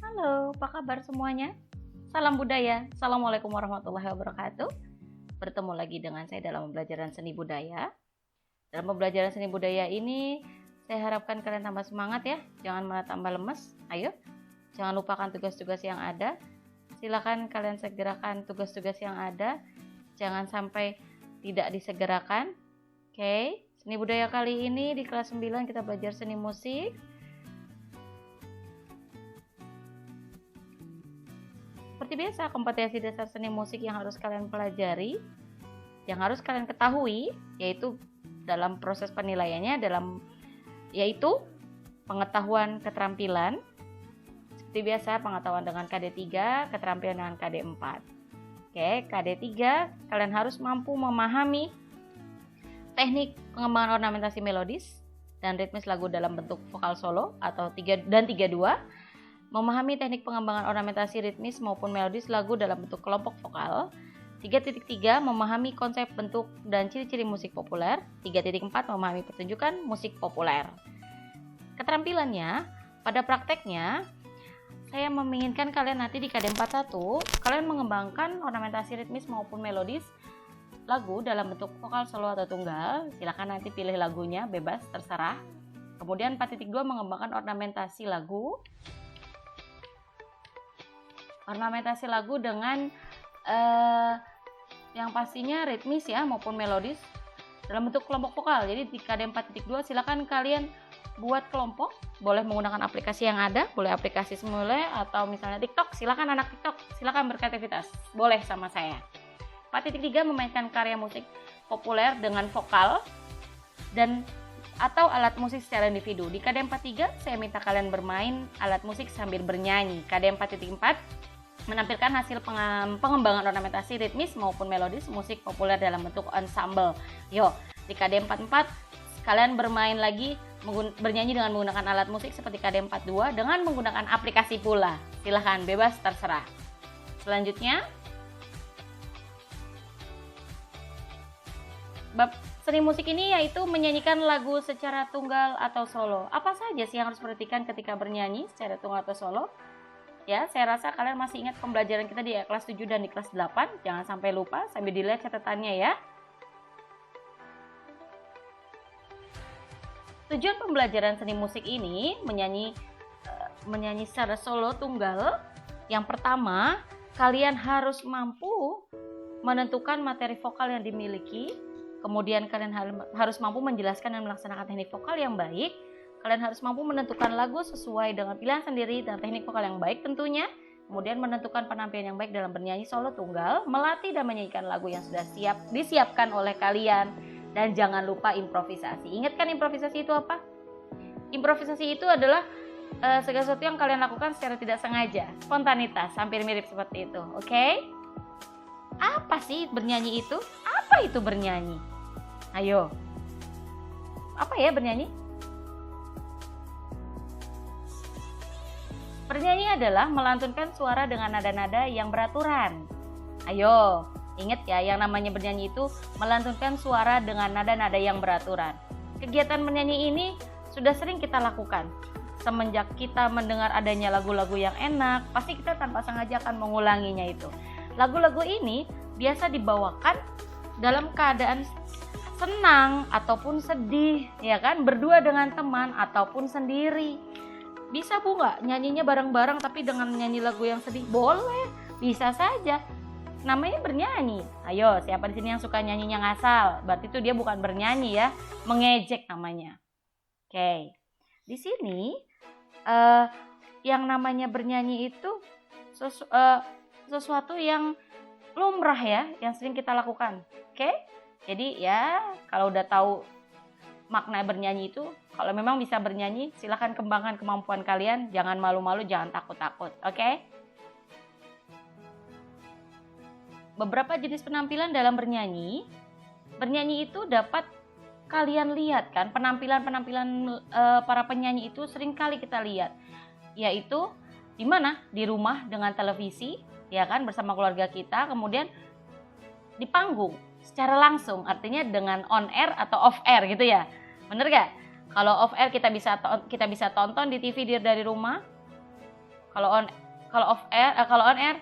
Halo, apa kabar semuanya? Salam budaya. Assalamualaikum warahmatullahi wabarakatuh. Bertemu lagi dengan saya dalam pembelajaran seni budaya. Dalam pembelajaran seni budaya ini, saya harapkan kalian tambah semangat ya. Jangan malah tambah lemes. Ayo, jangan lupakan tugas-tugas yang ada. Silakan kalian segerakan tugas-tugas yang ada. Jangan sampai tidak disegerakan. Oke, seni budaya kali ini di kelas 9 kita belajar seni musik. Seperti biasa, kompetensi dasar seni musik yang harus kalian pelajari, yang harus kalian ketahui, yaitu dalam proses penilaiannya yaitu pengetahuan keterampilan. Seperti biasa, pengetahuan dengan KD3, keterampilan dengan KD4. Oke, KD3 kalian harus mampu memahami teknik pengembangan ornamentasi melodis dan ritmis lagu dalam bentuk vokal solo atau 3-2. Memahami teknik pengembangan ornamentasi ritmis maupun melodis lagu dalam bentuk kelompok vokal. 3.3 memahami konsep bentuk dan ciri-ciri musik populer. 3.4 memahami pertunjukan musik populer. Keterampilannya, pada prakteknya saya menginginkan kalian nanti di KD41 kalian mengembangkan ornamentasi ritmis maupun melodis lagu dalam bentuk vokal solo atau tunggal. Silakan nanti pilih lagunya, bebas, terserah. Kemudian 4.2 mengembangkan ornamentasi lagu dengan yang pastinya ritmis ya maupun melodis dalam bentuk kelompok vokal. Jadi di KD 4.2 silakan kalian buat kelompok, boleh menggunakan aplikasi yang ada, boleh aplikasi Semule atau misalnya TikTok. Silakan anak TikTok, silakan berkreativitas, boleh sama saya. 4.3 memainkan karya musik populer dengan vokal dan atau alat musik secara individu. Di KD 43 saya minta kalian bermain alat musik sambil bernyanyi. KD 4.4 menampilkan hasil pengembangan ornamentasi ritmis maupun melodis musik populer dalam bentuk ensemble. Yo, di KD 44 kalian bermain lagi bernyanyi dengan menggunakan alat musik seperti KD 42 dengan menggunakan aplikasi pula. Silahkan, bebas, terserah. Selanjutnya, bab seni musik ini yaitu menyanyikan lagu secara tunggal atau solo. Apa saja sih yang harus diperhatikan ketika bernyanyi secara tunggal atau solo? Ya, saya rasa kalian masih ingat pembelajaran kita di kelas 7 dan di kelas 8. Jangan sampai lupa, sambil dilihat catatannya ya. Tujuan pembelajaran seni musik ini menyanyi secara solo tunggal. Yang pertama, kalian harus mampu menentukan materi vokal yang dimiliki. Kemudian kalian harus mampu menjelaskan dan melaksanakan teknik vokal yang baik. Kalian harus mampu menentukan lagu sesuai dengan pilihan sendiri dan teknik vokal yang baik tentunya. Kemudian menentukan penampilan yang baik dalam bernyanyi solo tunggal, melatih dan menyanyikan lagu yang sudah disiapkan oleh kalian. Dan jangan lupa improvisasi. Ingat kan improvisasi itu apa? Improvisasi itu adalah segala sesuatu yang kalian lakukan secara tidak sengaja. Spontanitas, hampir mirip seperti itu. Oke? Apa sih bernyanyi itu? Apa itu bernyanyi? Ayo. Apa ya bernyanyi? Bernyanyi adalah melantunkan suara dengan nada-nada yang beraturan. Ayo, ingat ya, yang namanya bernyanyi itu melantunkan suara dengan nada-nada yang beraturan. Kegiatan bernyanyi ini sudah sering kita lakukan. Semenjak kita mendengar adanya lagu-lagu yang enak, pasti kita tanpa sengaja akan mengulanginya itu. Lagu-lagu ini biasa dibawakan dalam keadaan senang ataupun sedih, ya kan? Berdua dengan teman ataupun sendiri. Bisa Bu nggak nyanyinya bareng-bareng tapi dengan nyanyi lagu yang sedih? Boleh, bisa saja. Namanya bernyanyi. Ayo, siapa di sini yang suka nyanyinya ngasal? Berarti itu dia bukan bernyanyi ya, mengejek namanya. Oke, di sini yang namanya bernyanyi itu sesuatu yang lumrah ya, yang sering kita lakukan. Oke, jadi ya kalau udah tahu makna bernyanyi itu, kalau memang bisa bernyanyi, silahkan kembangkan kemampuan kalian. Jangan malu-malu, jangan takut-takut. Oke? Beberapa jenis penampilan dalam bernyanyi. Bernyanyi itu dapat kalian lihat kan, penampilan-penampilan para penyanyi itu sering kali kita lihat. Yaitu di mana? Di rumah dengan televisi, ya kan, bersama keluarga kita. Kemudian di panggung secara langsung, artinya dengan on air atau off air gitu ya. Bener gak? Kalau off air kita bisa tonton di TV dari rumah. Kalau on air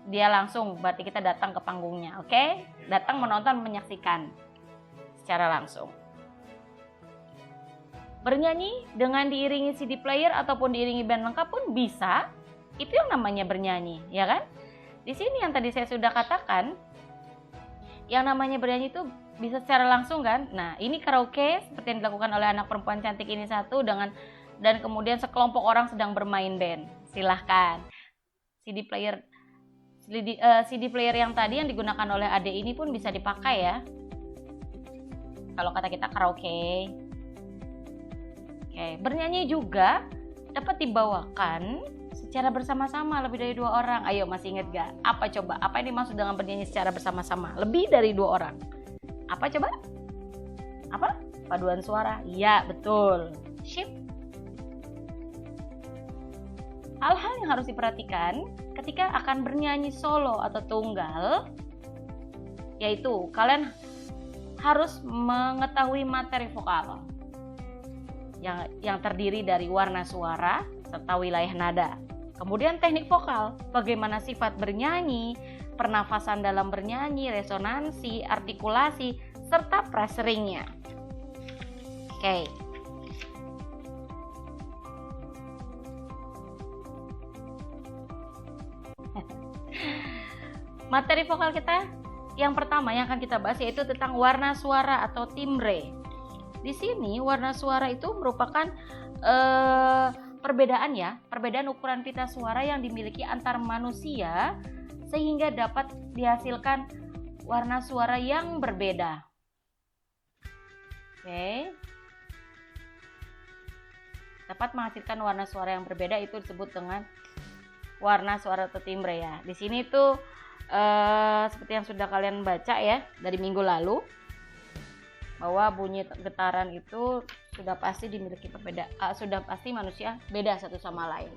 dia langsung, berarti kita datang ke panggungnya, oke? Datang menonton, menyaksikan secara langsung. Bernyanyi dengan diiringi CD player ataupun diiringi band lengkap pun bisa. Itu yang namanya bernyanyi, ya kan? Di sini yang tadi saya sudah katakan, yang namanya bernyanyi itu bisa secara langsung kan? Nah, ini karaoke seperti yang dilakukan oleh anak perempuan cantik ini satu dan kemudian sekelompok orang sedang bermain band. Silahkan. CD player yang tadi yang digunakan oleh Ade ini pun bisa dipakai ya. Kalau kata kita karaoke. Oke, bernyanyi juga dapat dibawakan secara bersama-sama lebih dari 2 orang. Ayo, masih ingat gak? Apa coba? Apa yang dimaksud dengan bernyanyi secara bersama-sama? Lebih dari 2 orang. Apa coba? Apa? Paduan suara? Iya, betul. Sip. Hal-hal yang harus diperhatikan ketika akan bernyanyi solo atau tunggal, yaitu kalian harus mengetahui materi vokal yang terdiri dari warna suara serta wilayah nada. Kemudian teknik vokal, bagaimana sifat bernyanyi, pernafasan dalam bernyanyi, resonansi, artikulasi, serta pressuringnya. Oke. Materi vokal kita yang pertama yang akan kita bahas yaitu tentang warna suara atau timbre. Di sini warna suara itu merupakan perbedaan ukuran pita suara yang dimiliki antar manusia sehingga dapat dihasilkan warna suara yang berbeda. Oke. Dapat menghasilkan warna suara yang berbeda itu disebut dengan warna suara atau timbre ya. Di sini tuh seperti yang sudah kalian baca ya dari minggu lalu, bahwa bunyi getaran itu sudah pasti dimiliki sudah pasti manusia beda satu sama lain.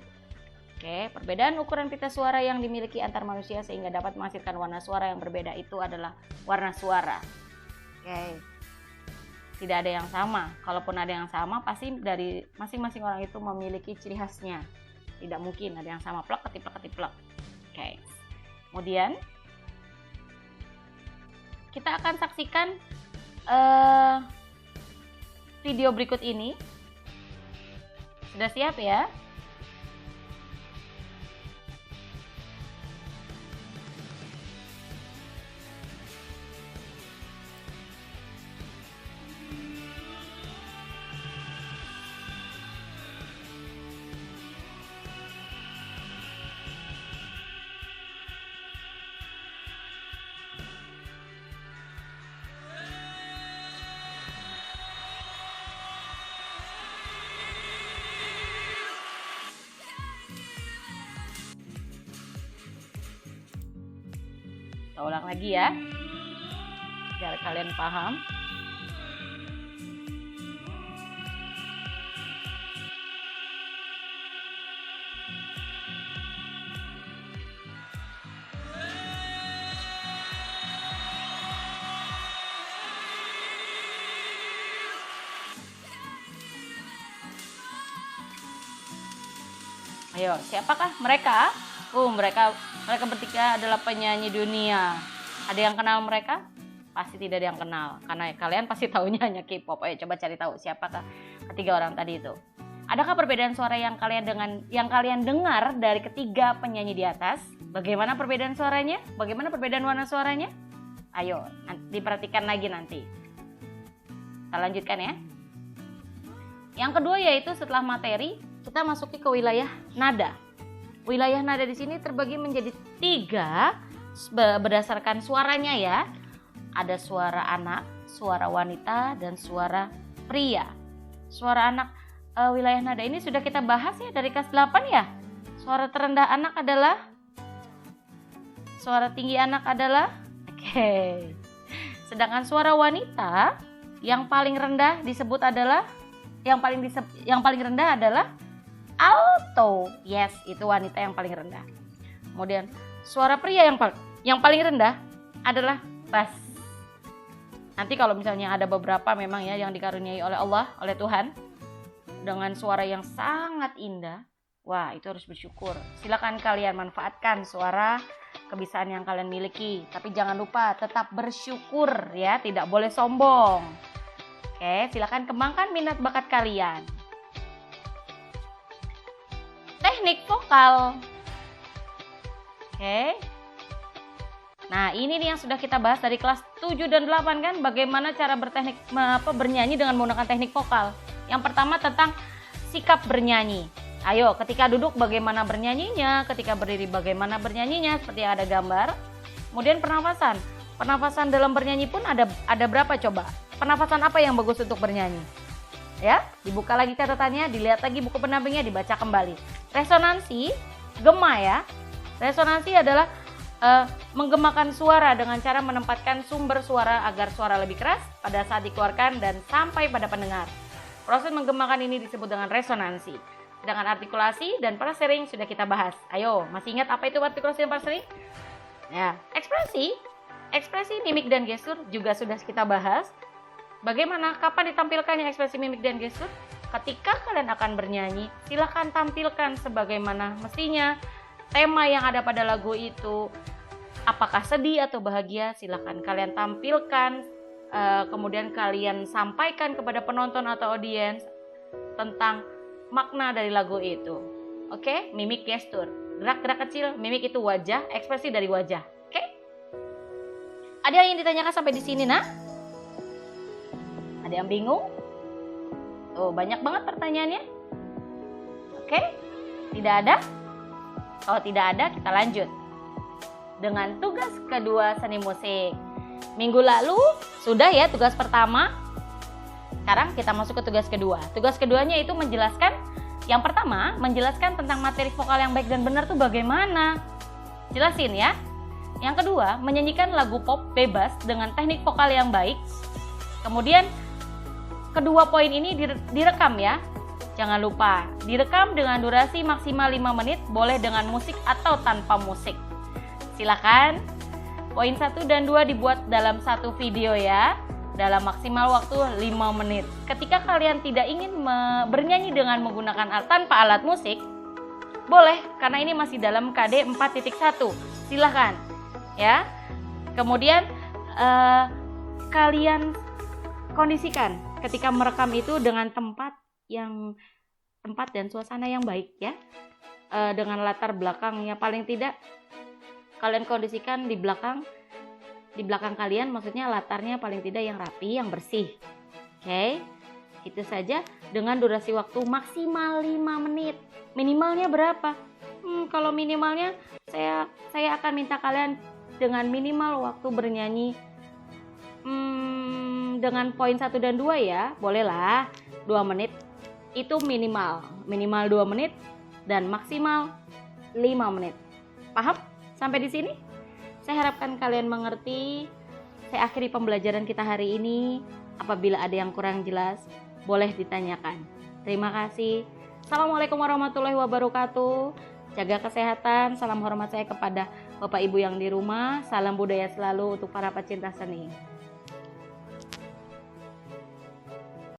Oke, perbedaan ukuran pita suara yang dimiliki antar manusia sehingga dapat menghasilkan warna suara yang berbeda itu adalah warna suara. Oke. Tidak ada yang sama. Kalaupun ada yang sama, pasti dari masing-masing orang itu memiliki ciri khasnya. Tidak mungkin ada yang sama plek ketiplek. Oke. Kemudian kita akan saksikan video berikut ini. Sudah siap ya? Kita ulang lagi ya, biar kalian paham. Ayo, siapakah mereka? Mereka bertiga adalah penyanyi dunia. Ada yang kenal mereka? Pasti tidak ada yang kenal, karena kalian pasti tahunya hanya K-pop. Ayo coba cari tahu siapakah ketiga orang tadi itu. Adakah perbedaan suara yang kalian dengar dari ketiga penyanyi di atas? Bagaimana perbedaan suaranya? Bagaimana perbedaan warna suaranya? Ayo, diperhatikan lagi nanti. Kita lanjutkan ya. Yang kedua yaitu setelah materi, kita masuki ke wilayah nada. Wilayah nada di sini terbagi menjadi 3 berdasarkan suaranya ya. Ada suara anak, suara wanita, dan suara pria. Suara anak, wilayah nada ini sudah kita bahas ya dari kelas 8 ya. Suara terendah anak adalah, suara tinggi anak adalah, oke. Sedangkan suara wanita yang paling rendah disebut adalah, yang paling rendah adalah alto. Yes, itu wanita yang paling rendah. Kemudian suara pria yang paling rendah adalah bass. Nanti kalau misalnya ada beberapa memang ya yang dikaruniai oleh Allah, oleh Tuhan dengan suara yang sangat indah, Wah, itu harus bersyukur. Silakan kalian manfaatkan suara kebiasaan yang kalian miliki. Tapi jangan lupa tetap bersyukur ya, tidak boleh sombong. Oke, silakan kembangkan minat bakat kalian. Teknik vokal. Oke. Nah, ini nih yang sudah kita bahas dari kelas 7 dan 8 kan, bagaimana cara bernyanyi dengan menggunakan teknik vokal. Yang pertama tentang sikap bernyanyi. Ayo, ketika duduk bagaimana bernyanyinya, ketika berdiri bagaimana bernyanyinya, seperti yang ada gambar. Kemudian pernafasan. Pernafasan dalam bernyanyi pun ada berapa coba? Pernafasan apa yang bagus untuk bernyanyi? Ya, dibuka lagi catatannya, dilihat lagi buku pendampingnya, dibaca kembali. Resonansi, gema ya. Resonansi adalah menggemakan suara dengan cara menempatkan sumber suara agar suara lebih keras pada saat dikeluarkan dan sampai pada pendengar. Proses menggemakan ini disebut dengan resonansi. Dengan artikulasi dan parsering sudah kita bahas. Ayo, masih ingat apa itu artikulasi dan parsering? Ya, ekspresi mimik dan gestur juga sudah kita bahas. Bagaimana, kapan ditampilkannya ekspresi mimik dan gestur? Ketika kalian akan bernyanyi, silakan tampilkan sebagaimana mestinya. Tema yang ada pada lagu itu, apakah sedih atau bahagia, silakan kalian tampilkan. Kemudian kalian sampaikan kepada penonton atau audiens tentang makna dari lagu itu. Oke, mimik gestur. Gerak-gerak kecil, mimik itu wajah, ekspresi dari wajah. Oke? Ada yang ingin ditanyakan sampai di sini, nah? Ada yang bingung? Tuh, banyak banget pertanyaannya. Oke? Tidak ada? Kalau tidak ada, kita lanjut dengan tugas kedua seni musik. Minggu lalu sudah ya tugas pertama. Sekarang kita masuk ke tugas kedua. Tugas keduanya itu menjelaskan, yang pertama menjelaskan tentang materi vokal yang baik dan benar tuh bagaimana. Jelasin ya. Yang kedua, menyanyikan lagu pop bebas dengan teknik vokal yang baik. Kemudian kedua poin ini direkam ya. Jangan lupa, direkam dengan durasi maksimal 5 menit, boleh dengan musik atau tanpa musik. Silakan. Poin 1 dan 2 dibuat dalam satu video ya. Dalam maksimal waktu 5 menit. Ketika kalian tidak ingin bernyanyi dengan menggunakan tanpa alat musik, boleh, karena ini masih dalam KD 4.1. Silahkan ya. Kemudian kalian kondisikan ketika merekam itu dengan tempat dan suasana yang baik ya. Dengan latar belakangnya paling tidak kalian kondisikan di belakang kalian, maksudnya latarnya paling tidak yang rapi, yang bersih. Oke, itu saja dengan durasi waktu maksimal 5 menit. Minimalnya berapa? Kalau minimalnya saya akan minta kalian dengan minimal waktu bernyanyi dengan poin 1 dan 2 ya, bolehlah 2 menit. Itu minimal 2 menit dan maksimal 5 menit. Paham? Sampai di sini? Saya harapkan kalian mengerti. Saya akhiri pembelajaran kita hari ini. Apabila ada yang kurang jelas, boleh ditanyakan. Terima kasih. Assalamualaikum warahmatullahi wabarakatuh. Jaga kesehatan. Salam hormat saya kepada Bapak Ibu yang di rumah. Salam budaya selalu untuk para pecinta seni.